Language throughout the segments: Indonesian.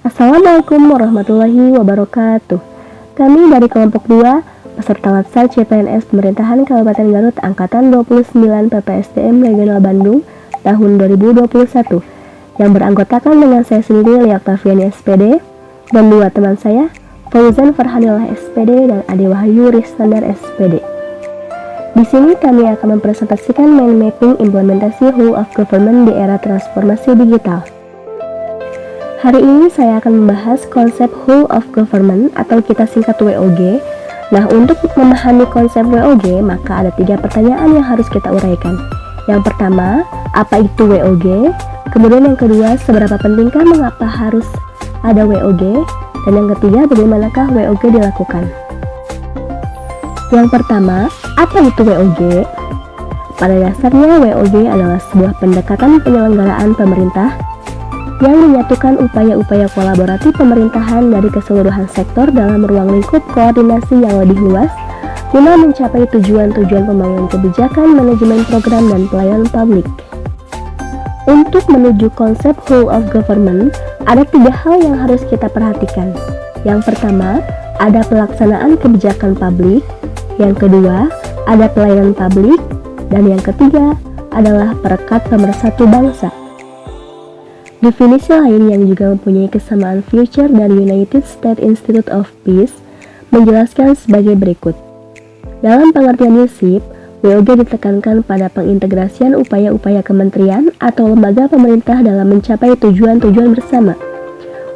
Assalamualaikum warahmatullahi wabarakatuh. Kami dari kelompok 2, peserta Latsar CPNS Pemerintahan Kabupaten Garut Angkatan 29 PPSDM Regional Bandung tahun 2021 yang beranggotakan dengan saya sendiri Lia Octaviani SPD dan dua teman saya, Fauzan Farhanillah SPD dan Ade Wahyu Ristandar SPD. Di sini kami akan mempresentasikan mind mapping implementasi whole of government di era transformasi digital. Hari ini saya akan membahas konsep whole of government atau kita singkat WOG. Nah, untuk memahami konsep WOG, maka ada 3 pertanyaan yang harus kita uraikan. Yang pertama, apa itu WOG? Kemudian yang kedua, seberapa pentingkah mengapa harus ada WOG? Dan yang ketiga, bagaimanakah WOG dilakukan? Yang pertama, apa itu WOG? Pada dasarnya, WOG adalah sebuah pendekatan penyelenggaraan pemerintah yang menyatukan upaya-upaya kolaboratif pemerintahan dari keseluruhan sektor dalam ruang lingkup koordinasi yang lebih luas guna mencapai tujuan-tujuan pembangunan kebijakan, manajemen program, dan pelayanan publik. Untuk menuju konsep whole of government, ada 3 hal yang harus kita perhatikan. Yang pertama, ada pelaksanaan kebijakan publik. Yang kedua, ada pelayanan publik. Dan yang ketiga, adalah perekat pemersatu bangsa. Definisi lain yang juga mempunyai kesamaan Future dari United States Institute of Peace menjelaskan sebagai berikut. Dalam pengertian USIP, WOG ditekankan pada pengintegrasian upaya-upaya kementerian atau lembaga pemerintah dalam mencapai tujuan-tujuan bersama.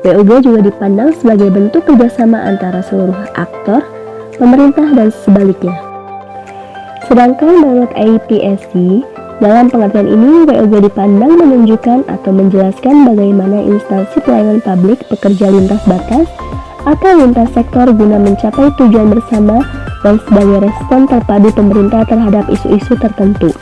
WOG juga dipandang sebagai bentuk kerjasama antara seluruh aktor, pemerintah, dan sebaliknya. Sedangkan menurut APSC, dalam pengertian ini, WOG dipandang menunjukkan atau menjelaskan bagaimana instansi pelayanan publik bekerja lintas batas atau lintas sektor guna mencapai tujuan bersama dan sebagai respon terpadu pemerintah terhadap isu-isu tertentu.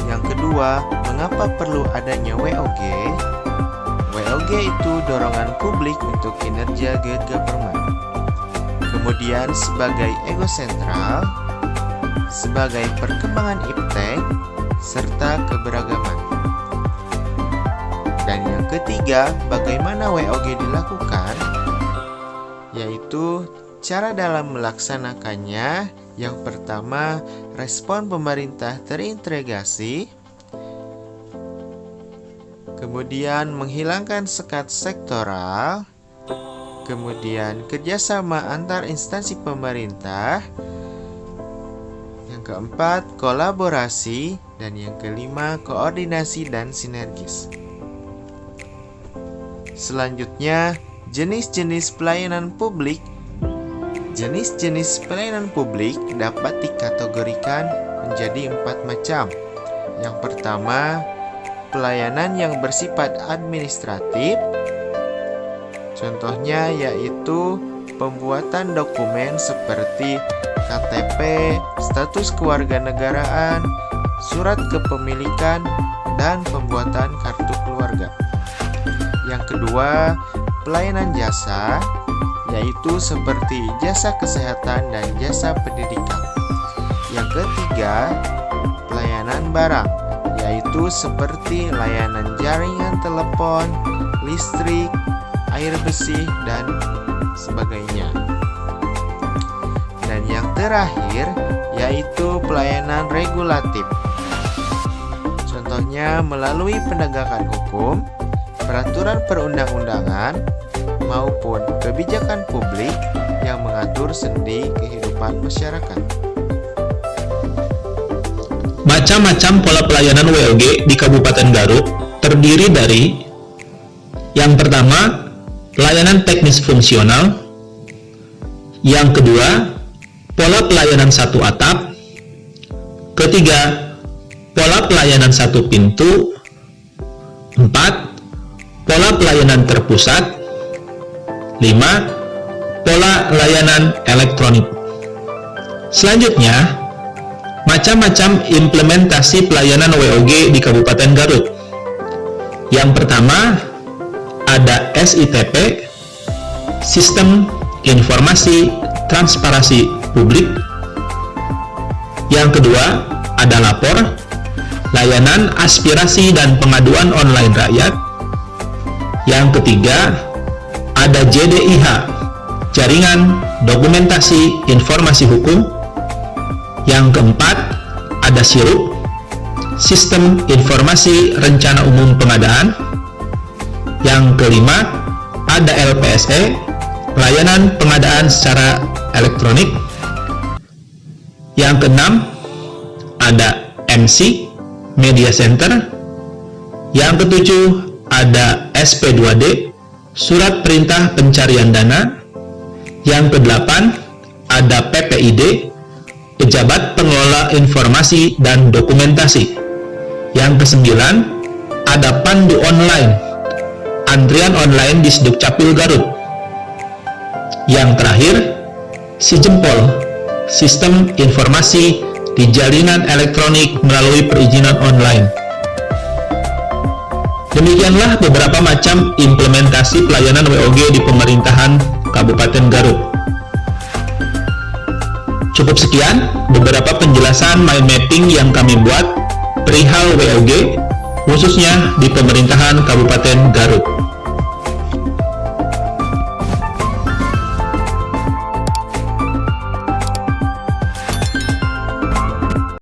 Yang kedua, mengapa perlu adanya WOG? WOG itu dorongan publik untuk kinerja good government. Kemudian sebagai ego sentral, sebagai perkembangan iptek, serta keberagaman. Dan yang ketiga, bagaimana WOG dilakukan? Yaitu cara dalam melaksanakannya. Yang pertama, respon pemerintah terintegrasi. Kemudian menghilangkan sekat sektoral. Kemudian kerjasama antar instansi pemerintah. Yang keempat, kolaborasi. Dan yang kelima, koordinasi dan sinergis. Selanjutnya, jenis-jenis pelayanan publik. Jenis-jenis pelayanan publik dapat dikategorikan menjadi 4 macam. Yang pertama, pelayanan yang bersifat administratif. Contohnya yaitu pembuatan dokumen seperti KTP, status kewarganegaraan, surat kepemilikan, dan pembuatan kartu keluarga. Yang kedua, pelayanan jasa, yaitu seperti jasa kesehatan dan jasa pendidikan. Yang ketiga, pelayanan barang, yaitu seperti layanan jaringan telepon, listrik, air bersih, dan sebagainya. Dan yang terakhir yaitu pelayanan regulatif. Contohnya melalui penegakan hukum, peraturan perundang-undangan, maupun kebijakan publik yang mengatur sendi kehidupan masyarakat. Macam-macam pola pelayanan WOG di Kabupaten Garut terdiri dari yang pertama, pelayanan teknis fungsional. Yang kedua, pola pelayanan satu atap. Ketiga, pola pelayanan satu pintu. 4, pola pelayanan terpusat. 5, pola layanan elektronik. Selanjutnya, macam-macam implementasi pelayanan WOG di Kabupaten Garut. Yang pertama, ada SITP, Sistem Informasi Transparansi Publik. Yang kedua, ada lapor. layanan aspirasi dan pengaduan online rakyat. Yang ketiga, ada JDIH, Jaringan Dokumentasi Informasi Hukum. Yang keempat, ada SIRUP, Sistem Informasi Rencana Umum Pengadaan. Yang kelima, ada LPSE, Layanan Pengadaan Secara Elektronik. Yang keenam, ada MC, Media Center. Yang ketujuh, ada SP2D, Surat Perintah Pencarian Dana. Yang kedelapan, ada PPID, Pejabat Pengelola Informasi dan Dokumentasi. Yang kesembilan, ada Pandu Online, Antrian Online di Sdukcapil Garut. Yang terakhir, SIJempol, Sistem Informasi di Jalinan Elektronik melalui Perizinan Online. Demikianlah beberapa macam implementasi pelayanan WOG di pemerintahan Kabupaten Garut. Cukup sekian beberapa penjelasan mind mapping yang kami buat perihal WOG, khususnya di pemerintahan Kabupaten Garut.